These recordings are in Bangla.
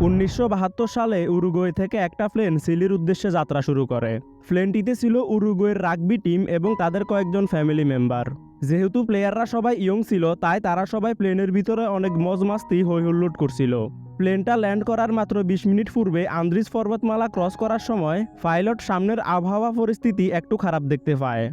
1972 সালে উরুগুয়ে থেকে একটা প্লেন চিলির উদ্দেশ্যে যাত্রা শুরু করে। প্লেনটিতে ছিল উরুগুয়ের রাগবি টিম এবং তাদের কয়েকজন ফ্যামিলি মেম্বার। যেহেতু প্লেয়াররা সবাই ইয়ং ছিল, তাই তারা সবাই প্লেনের ভিতরে অনেক মজমাস্তি হইহুল্লোড় করছিল। প্লেনটা ল্যান্ড করার মাত্র 20 মিনিট পূর্বে আন্দ্রিজ পর্বতমালা ক্রস করার সময় পাইলট সামনের আবহাওয়া পরিস্থিতি একটু খারাপ দেখতে পায়।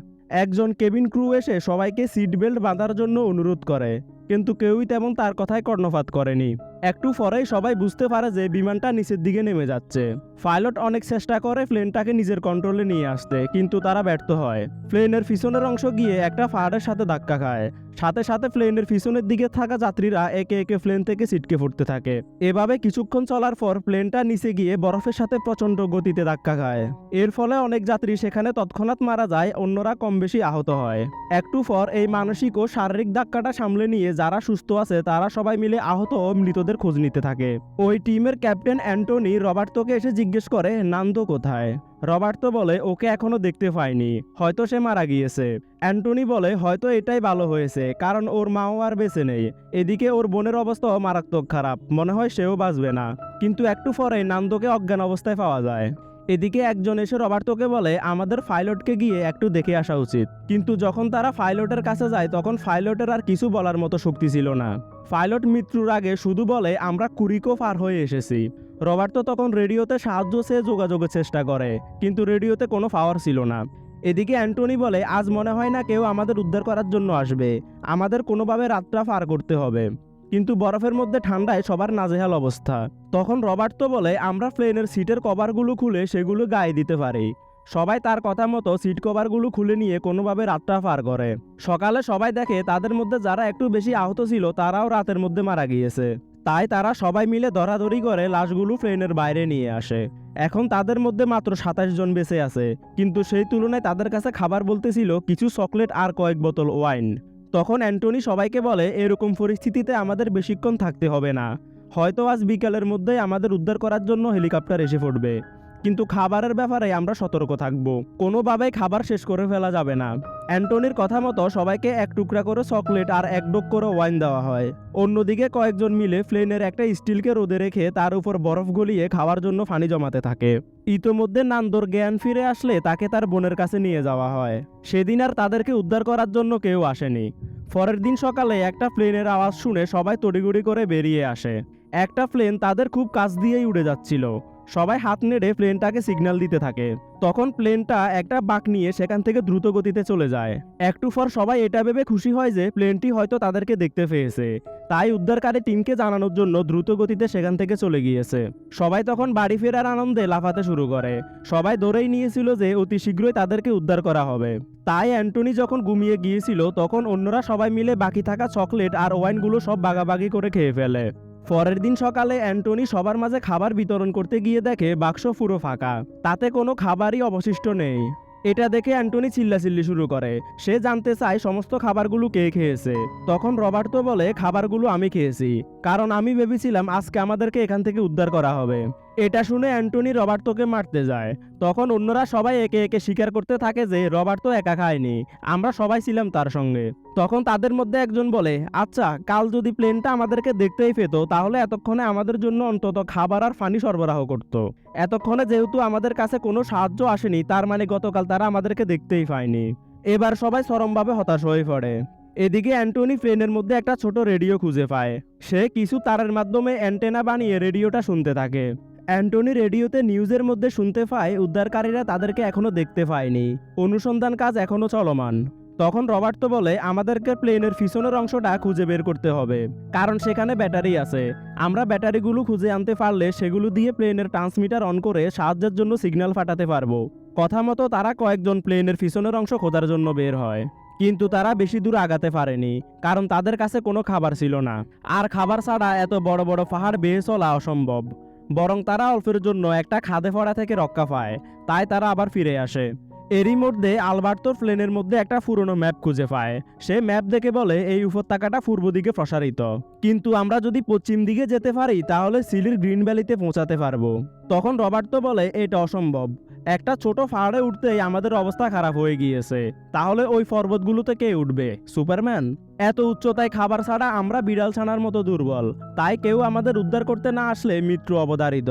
একজন কেবিন ক্রু এসে সবাইকে সিট বেল্ট বাঁধার জন্য অনুরোধ করে, কিন্তু কেউই তেমন তার কথায় কর্ণপাত করেনি। একটু পরেই সবাই বুঝতে পারে যে বিমানটা নিচের দিকে নেমে যাচ্ছে। পাইলট অনেক চেষ্টা করে প্লেনটাকে নিজের কন্ট্রোলে নিয়ে আসতে, কিন্তু তারা ব্যর্থ হয়। প্লেনের পিছনের অংশ গিয়ে একটা পাহাড়ের সাথে ধাক্কা খায়। সাথে সাথে প্লেনের পিছনের দিকে থাকা যাত্রীরা একে একে প্লেন থেকে ছিটকে পড়তে থাকে। এভাবে কিছুক্ষণ চলার পর প্লেনটা নিচে গিয়ে বরফের সাথে প্রচণ্ড গতিতে ধাক্কা খায়। এর ফলে অনেক যাত্রী সেখানে তৎক্ষণাৎ মারা যায়, অন্যরা কম বেশি আহত হয়। একটু পর এই মানসিক ও শারীরিক ধাক্কাটা সামলে নিয়ে যারা সুস্থ আছে তারা সবাই মিলে আহত ও মৃতদের খোঁজ নিতে থাকে। ওই টিমের ক্যাপ্টেন অ্যান্টনি রবার্তোকে এসে জিজ্ঞেস করে নান্দো কোথায়। রবার্তো বলে ওকে এখনো দেখতে পাইনি, হয়তো সে মারা গিয়েছে। অ্যান্টনি বলে হয়তো এটাই ভালো হয়েছে, কারণ ওর মাও আর বেঁচে নেই। এদিকে ওর বোনের অবস্থাও মারাত্মক খারাপ, মনে হয় সেও বাঁচবে না। কিন্তু একটু পরেই নান্দোকে অজ্ঞান অবস্থায় পাওয়া যায়। এদিকে একজন এসে রবার্তোকে বলে আমাদের পাইলটকে গিয়ে একটু দেখে আসা উচিত। কিন্তু যখন তারা পাইলটের কাছে যায় তখন পাইলটের আর কিছু বলার মতো শক্তি ছিল না। পাইলট মৃত্যুর আগে শুধু বলে আমরা কুরিকো পার হয়ে এসেছি। রবার্তো তখন রেডিওতে সাহায্য চেয়ে যোগাযোগের চেষ্টা করে, কিন্তু রেডিওতে কোনো পাওয়ার ছিল না। এদিকে অ্যান্টনি বলে আজ মনে হয় না কেউ আমাদের উদ্ধার করার জন্য আসবে, আমাদের কোনোভাবে রাতটা পার করতে হবে। কিন্তু বরফের মধ্যে ঠান্ডায় সবার নাজেহাল অবস্থা। তখন রবার্তো বলে আমরা প্লেনের সিটের কভারগুলো খুলে সেগুলো গায়ে দিতে পারি। সবাই তার কথা মতো সিট কভারগুলো খুলে নিয়ে কোনোভাবে রাতটা পার করে। সকালে সবাই দেখে তাদের মধ্যে যারা একটু বেশি আহত ছিল তারাও রাতের মধ্যে মারা গিয়েছে। তাই তারা সবাই মিলে ধরাধরি করে লাশগুলো প্লেনের বাইরে নিয়ে আসে। এখন তাদের মধ্যে মাত্র 27 জন বেঁচে আছে, কিন্তু সেই তুলনায় তাদের কাছে খাবার বলতে ছিল কিছু চকলেট আর কয়েক বোতল ওয়াইন। তখন অ্যান্টনি সবাইকে বলে এরকম পরিস্থিতিতে আমাদের বেশিক্ষণ থাকতে হবে না, হয়তো আজ বিকালের মধ্যেই আমাদের উদ্ধার করার জন্য হেলিকপ্টার এসে পড়বে। কিন্তু খাবারের ব্যাপারে আমরা সতর্ক থাকব, কোনোভাবেই খাবার শেষ করে ফেলা যাবে না। অ্যান্টনির কথা মতো সবাইকে এক টুকরা করে চকলেট আর এক ডোক করে ওয়াইন দেওয়া হয়। অন্যদিকে কয়েকজন মিলে প্লেনের একটা স্টিলকে রোদে রেখে তার উপর বরফ গলিয়ে খাওয়ার জন্য পানি জমাতে থাকে। ইতোমধ্যে নান্দোর জ্ঞান ফিরে আসলে তাকে তার বোনের কাছে নিয়ে যাওয়া হয়। সেদিন আর তাদেরকে উদ্ধার করার জন্য কেউ আসেনি। পরের দিন সকালে একটা প্লেনের আওয়াজ শুনে সবাই তড়িঘড়ি করে বেরিয়ে আসে। একটা প্লেন তাদের খুব কাছ দিয়েই উড়ে যাচ্ছিল। সবাই হাত নেড়ে প্লেনটাকে সিগন্যাল দিতে থাকে। তখন প্লেনটা একটা বাঁক নিয়ে সেখান থেকে দ্রুত গতিতে চলে যায়। একটু পর সবাই এটা ভেবে খুশি হয় যে প্লেনটি হয়তো তাদেরকে দেখতে পেয়েছে, তাই উদ্ধারকারী টিমকে জানানোর জন্য দ্রুত গতিতে সেখান থেকে চলে গিয়েছে। সবাই তখন বাড়ি ফেরার আনন্দে লাফাতে শুরু করে। সবাই ধরেই নিয়েছিল যে অতি শীঘ্রই তাদেরকে উদ্ধার করা হবে। তাই অ্যান্টনি যখন ঘুমিয়ে গিয়েছিল তখন অন্যরা সবাই মিলে বাকি থাকা চকলেট আর ওয়াইনগুলো সব ভাগাভাগি করে খেয়ে ফেলে। পরের দিন সকালে অ্যান্টনি সবার মাঝে খাবার বিতরণ করতে গিয়ে দেখে বাক্স পুরো ফাঁকা, তাতে কোনো খাবারই অবশিষ্ট নেই। এটা দেখে অ্যান্টনি চিল্লাচিল্লি শুরু করে। সে জানতে চায় সমস্ত খাবারগুলো কে খেয়েছে। তখন রবার্তো বলে খাবারগুলো আমি খেয়েছি, কারণ আমি ভেবেছিলাম আজকে আমাদেরকে এখান থেকে উদ্ধার করা হবে। এটা শুনে অ্যান্টনি রবার্তোকে মারতে যায়। তখন অন্যরা সবাই একে একে স্বীকার করতে থাকে যে রবার্তো একা খায়নি, আমরা সবাই ছিলাম তার সঙ্গে। তখন তাদের মধ্যে একজন বলে আচ্ছা, কাল যদি প্লেনটা আমাদেরকে দেখতেই পেত তাহলে এতক্ষণে আমাদের জন্য অন্তত খাবার আর পানি সরবরাহ করত। এতক্ষণে যেহেতু আমাদের কাছে কোনো সাহায্য আসেনি, তার মানে গতকাল তারা আমাদেরকে দেখতেই পায়নি। এবার সবাই চরমভাবে হতাশ হয়ে পড়ে। এদিকে অ্যান্টনি প্লেনের মধ্যে একটা ছোট রেডিও খুঁজে পায়। সে কিছু তারের মাধ্যমে অ্যান্টেনা বানিয়ে রেডিওটা শুনতে থাকে। অ্যান্টনি রেডিওতে নিউজের মধ্যে শুনতে পায় উদ্ধারকারীরা তাদেরকে এখনো দেখতে পায়নি, অনুসন্ধান কাজ এখনো চলমান। তখন রবার্তো বলে আমাদেরকে প্লেনের পিছনের অংশটা খুঁজে বের করতে হবে, কারণ সেখানে ব্যাটারি আছে। আমরা ব্যাটারিগুলো খুঁজে আনতে পারলে সেগুলো দিয়ে প্লেনের ট্রান্সমিটার অন করে সাহায্যের জন্য সিগন্যাল পাঠাতে পারবো। কথা মতো তারা কয়েকজন প্লেনের পিছনের অংশ খোঁজার জন্য বের হয়, কিন্তু তারা বেশি দূর আগাতে পারেনি, কারণ তাদের কাছে কোনো খাবার ছিল না। আর খাবার ছাড়া এত বড় বড় পাহাড় বেয়ে চলা অসম্ভব। বরং তারা অল্পের জন্য একটা খাদে পড়া থেকে রক্ষা পায়, তাই তারা আবার ফিরে আসে। এরই মধ্যে আলবার্তোর প্লেনের মধ্যে একটা পুরনো ম্যাপ খুঁজে পায়। সে ম্যাপ দেখে বলে এই উপত্যকাটা পূর্ব দিকে প্রসারিত, কিন্তু আমরা যদি পশ্চিম দিকে যেতে পারি তাহলে চিলির গ্রিন ভ্যালিতে পৌঁছাতে পারবো। তখন রবার্তো বলে এটা অসম্ভব, একটা ছোট পাহাড়ে উঠতেই আমাদের অবস্থা খারাপ হয়ে গিয়েছে। তাহলে ওই পর্বতগুলোতে কে উঠবে? সুপারম্যান? এত উচ্চতায় খাবার ছাড়া আমরা বিড়াল ছানার মতো দুর্বল, তাই কেউ আমাদের উদ্ধার করতে না আসলে মৃত্যু অবধারিত।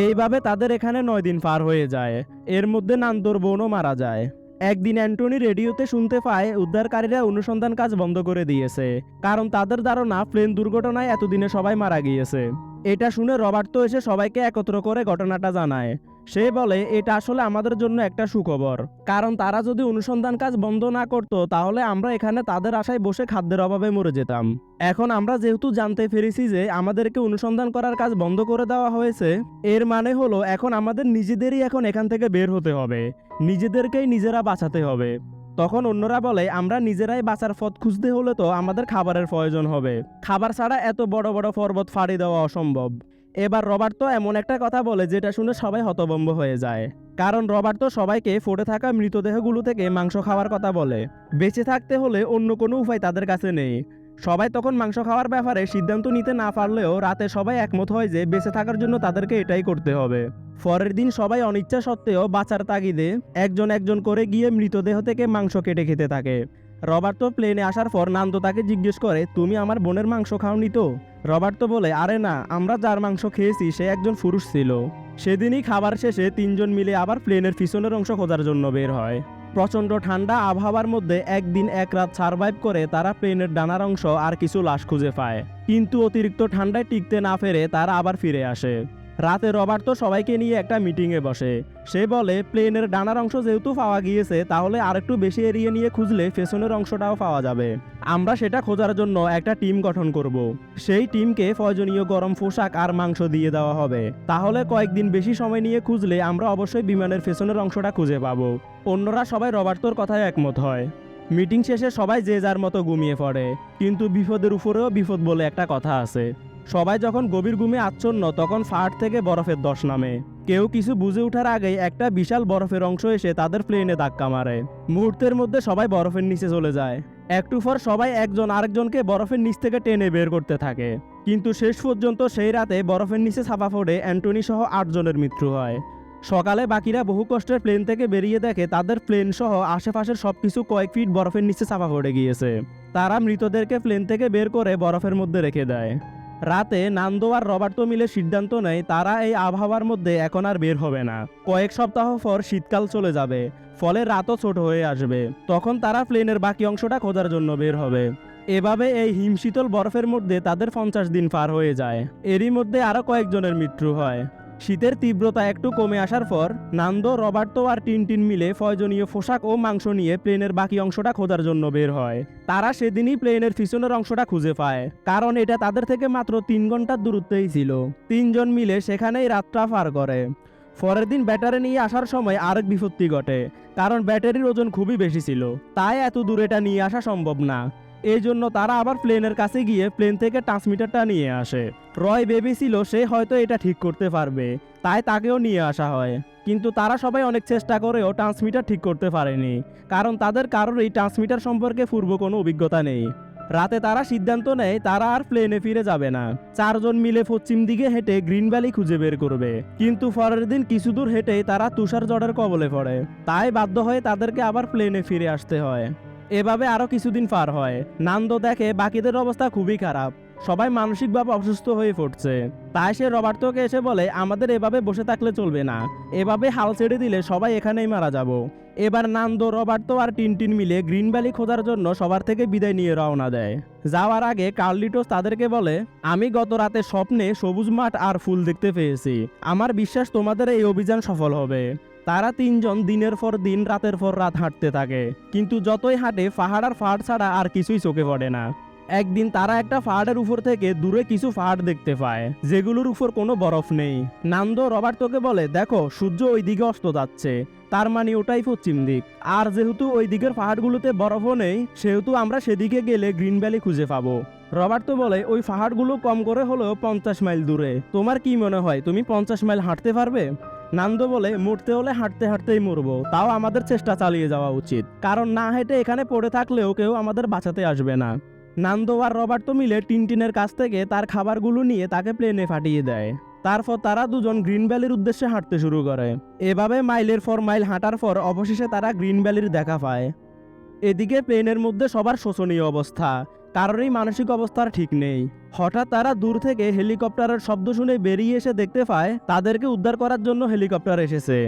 এইভাবে তাদের এখানে 9 দিন পার হয়ে যায়। এর মধ্যে নান্দোর বোনও মারা যায়। একদিন অ্যান্টনি রেডিওতে শুনতে পায় উদ্ধারকারীরা অনুসন্ধান কাজ বন্ধ করে দিয়েছে, কারণ তাদের ধারণা প্লেন দুর্ঘটনায় এতদিনে সবাই মারা গিয়েছে। এটা শুনে রবার্তো এসে সবাইকে একত্র করে ঘটনাটা জানায়। সে বলে এটা আসলে আমাদের জন্য একটা সুখবর, কারণ তারা যদি অনুসন্ধান কাজ বন্ধ না করত তাহলে আমরা এখানে তাদের আশায় বসে খাদ্যের অভাবে মরে যেতাম। এখন আমরা যেহেতু জানতে পেরেছি যে আমাদেরকে অনুসন্ধান করার কাজ বন্ধ করে দেওয়া হয়েছে, এর মানে হলো এখন আমাদের নিজেদেরই এখন এখান থেকে বের হতে হবে, নিজেদেরকেই নিজেরা বাঁচাতে হবে। তখন অন্যরা বলে আমরা নিজেরাই বাঁচার পথ খুঁজতে হলে তো আমাদের খাবারের প্রয়োজন হবে, খাবার ছাড়া এত বড় বড় পর্বত ফাড়ি দেওয়া অসম্ভব। এবার রবার্তো এমন একটা কথা বলে যেটা শুনে সবাই হতভম্ব হয়ে যায়, কারণ রবার্তো সবাইকে পড়ে থাকা মৃতদেহগুলো থেকে মাংস খাওয়ার কথা বলে। বেঁচে থাকতে হলে অন্য কোনো উপায় তাদের কাছে নেই। সবাই তখন মাংস খাওয়ার ব্যাপারে সিদ্ধান্ত নিতে না পারলেও রাতে সবাই একমত হয় যে বেঁচে থাকার জন্য তাদেরকে এটাই করতে হবে। পরের দিন সবাই অনিচ্ছা সত্ত্বেও বাঁচার তাগিদে একজন একজন করে গিয়ে মৃতদেহ থেকে মাংস কেটে খেতে থাকে। রবার্তো প্লেনে আসার পর নান্দো তাকে জিজ্ঞেস করে, তুমি আমার বোনের মাংস খাওনি তো? রবার্তো বলে, আরে না, আমরা যার মাংস খেয়েছি সে একজন পুরুষ ছিল। সেদিনই খাবার শেষে তিনজন মিলে আবার প্লেনের পিছনের অংশ খোঁজার জন্য বের হয়। প্রচণ্ড ঠান্ডা আবহাওয়ার মধ্যে একদিন এক রাত সারভাইভ করে তারা প্লেনের ডানার অংশ আর কিছু লাশ খুঁজে পায়, কিন্তু অতিরিক্ত ঠান্ডায় টিকতে না পেরে তারা আবার ফিরে আসে। রাতে রবার্তো সবাইকে নিয়ে একটা মিটিংয়ে বসে। সে বলে প্লেনের ডানার অংশ যেহেতু পাওয়া গিয়েছে তাহলে আরেকটু বেশি এরিয়া নিয়ে খুঁজলে পেছনের অংশটাও পাওয়া যাবে। আমরা সেটা খোঁজার জন্য একটা টিম গঠন করব। সেই টিমকে প্রয়োজনীয় গরম পোশাক আর মাংস দিয়ে দেওয়া হবে। তাহলে কয়েকদিন বেশি সময় নিয়ে খুঁজলে আমরা অবশ্যই বিমানের পেছনের অংশটা খুঁজে পাবো। অন্যরা সবাই রবার্তোর কথায় একমত হয়। মিটিং শেষে সবাই যে যার মতো ঘুমিয়ে পড়ে, কিন্তু বিপদের উপরেও বিপদ বলে একটা কথা আছে। সবাই যখন গভীর ঘুমে আচ্ছন্ন তখন ফাট থেকে বরফের দশ নামে। কেউ কিছু বুঝে ওঠার আগেই একটা বিশাল বরফের অংশ এসে তাদের প্লেনে ধাক্কা মারে। মুহূর্তের মধ্যে সবাই বরফের নিচে চলে যায়। একটু পর সবাই একজন আরেকজনকে বরফের নিচ থেকে টেনে বের করতে থাকে, কিন্তু শেষ পর্যন্ত সেই রাতে বরফের নিচে ছাপা পড়ে অ্যান্টনি সহ 8 জনের মৃত্যু হয়। সকালে বাকিরা বহু কষ্টের প্লেন থেকে বেরিয়ে দেখে তাদের প্লেন সহ আশেপাশের সবকিছু কয়েক ফিট বরফের নিচে চাপা পড়ে গিয়েছে। তারা মৃতদেরকে প্লেন থেকে বের করে বরফের মধ্যে রেখে দেয়। রাতে নান্দো আর রবার্তো মিলে সিদ্ধান্ত নেয় তারা এই আবহাওয়ার মধ্যে এখন আর বের হবে না। কয়েক সপ্তাহ পর শীতকাল চলে যাবে, ফলে রাতও ছোট হয়ে আসবে। তখন তারা প্লেনের বাকি অংশটা খোঁজার জন্য বের হবে। এভাবে এই হিমশীতল বরফের মধ্যে তাদের 50 দিন পার হয়ে যায়। এরই মধ্যে আরও কয়েকজনের মৃত্যু হয়। শীতের তীব্রতা একটু কমে আসার পর নান্দো, রবার্তো আর টিনটিন মিলে প্রয়োজনীয় পোশাক ও মাংস নিয়ে প্লেনের বাকি অংশটা খোঁজার জন্য বের হয়। তারা সেদিনই প্লেনের পিছনের অংশটা খুঁজে পায়, কারণ এটা তাদের থেকে মাত্র 3 ঘন্টার দূরত্বেই ছিল। 3 জন মিলে সেখানেই রাতটা পার করে। পরের দিন ব্যাটারি নিয়ে আসার সময় আরেক বিপত্তি ঘটে, কারণ ব্যাটারির ওজন খুবই বেশি ছিল, তাই এত দূর এটা নিয়ে আসা সম্ভব না। এই জন্য তারা আবার প্লেনের কাছে গিয়ে প্লেন থেকে ট্রান্সমিটারটা নিয়ে আসে। রয় ভেবেছিল সে হয়তো এটা ঠিক করতে পারবে, তাই তাকেও নিয়ে আসা হয়। কিন্তু তারা সবাই অনেক চেষ্টা করেও ট্রান্সমিটার ঠিক করতে পারেনি, কারণ তাদের কারোর এই ট্রান্সমিটার সম্পর্কে পূর্ব কোনো অভিজ্ঞতা নেই। রাতে তারা সিদ্ধান্ত নেয় তারা আর প্লেনে ফিরে যাবে না। 4 জন মিলে পশ্চিম দিকে হেঁটে গ্রিন ভ্যালি খুঁজে বের করবে, কিন্তু পরের দিন কিছু দূর হেঁটেই তারা তুষার ঝড়ের কবলে পড়ে, তাই বাধ্য হয়ে তাদেরকে আবার প্লেনে ফিরে আসতে হয়। এভাবে আরও কিছুদিন পার হয়। নান্দো দেখে বাকিদের অবস্থা খুবই খারাপ, সবাই মানসিকভাবে অসুস্থ হয়ে পড়ছে। তাই সে রবার্তোকে এসে বলে আমাদের এভাবে বসে থাকলে চলবে না, এভাবে হাল ছেড়ে দিলে সবাই এখানেই মারা যাব। এবার নান্দো, রবার্তো আর টিনটিন মিলে গ্রিন ভ্যালি খোঁজার জন্য সবার থেকে বিদায় নিয়ে রওনা দেয়। যাওয়ার আগে কার্লিটোস তাদেরকে বলে, আমি গত রাতে স্বপ্নে সবুজ মাঠ আর ফুল দেখতে পেয়েছি, আমার বিশ্বাস তোমাদের এই অভিযান সফল হবে। তারা 3 জন দিনের পর দিন রাতের পর রাত হাঁটতে থাকে, কিন্তু যতই হাঁটে পাহাড় আর পাহাড় ছাড়া আর কিছুই চোখে পড়ে না। একদিন তারা একটা পাহাড়ের উপর থেকে দূরে কিছু পাহাড় দেখতে পায়, যেগুলোর উপর কোনো বরফ নেই। নান্দো রবার্তোকে বলে, দেখো সূর্য ওই দিকে অস্ত যাচ্ছে, তার মানে ওটাই পশ্চিম দিক। আর যেহেতু ওই দিকের পাহাড়গুলোতে বরফও নেই, সেহেতু আমরা সেদিকে গেলে গ্রিন ভ্যালি খুঁজে পাবো। রবার্তো বলে, ওই পাহাড়গুলো কম করে হলেও 50 মাইল দূরে, তোমার কি মনে হয় তুমি 50 মাইল হাঁটতে পারবে? নান্দো বলে, মরতে হলে হাঁটতে হাঁটতেই মরবো, তাও আমাদের চেষ্টা চালিয়ে যাওয়া উচিত, কারণ না হেঁটে এখানে পড়ে থাকলেও কেউ আমাদের বাঁচাতে আসবে না। নান্দো আর রবার্তো মিলে টিনটিনের কাছ থেকে তার খাবারগুলো নিয়ে তাকে প্লেনে পাঠিয়ে দেয়। তারপর তারা দুজন গ্রিন ভ্যালির উদ্দেশ্যে হাঁটতে শুরু করে। এভাবে মাইলের পর মাইল হাঁটার পর অবশেষে তারা গ্রিন ভ্যালির দেখা পায়। এদিকে প্লেনের মধ্যে সবার শোচনীয় অবস্থা, কারোরই মানসিক অবস্থার ঠিক নেই। হঠাৎ তারা দূর থেকে হেলিকপ্টারের শব্দ শুনে বেরিয়ে এসে দেখতে পায় তাদেরকে উদ্ধার করার জন্য হেলিকপ্টার এসেছে।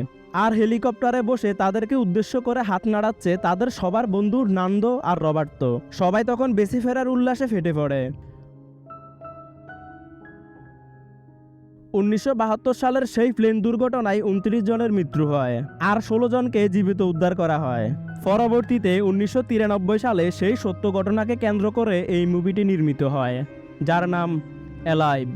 আর হেলিকপ্টারে বসে তাদেরকে উদ্দেশ্য করে হাত নাড়াচ্ছে তাদের সবার বন্ধু নান্দো আর রবার্তো। সবাই তখন বেঁচে ফেরার উল্লাসে ফেটে পড়ে। 1972 সালের সেই প্লেন দুর্ঘটনায় 29 জনের মৃত্যু হয় আর 16 জনকে জীবিত উদ্ধার করা হয়। পরবর্তীতে 1993 সালে সেই সত্য ঘটনাকে কেন্দ্র করে এই মুভিটি নির্মিত হয়, যার নাম অ্যালাইভ।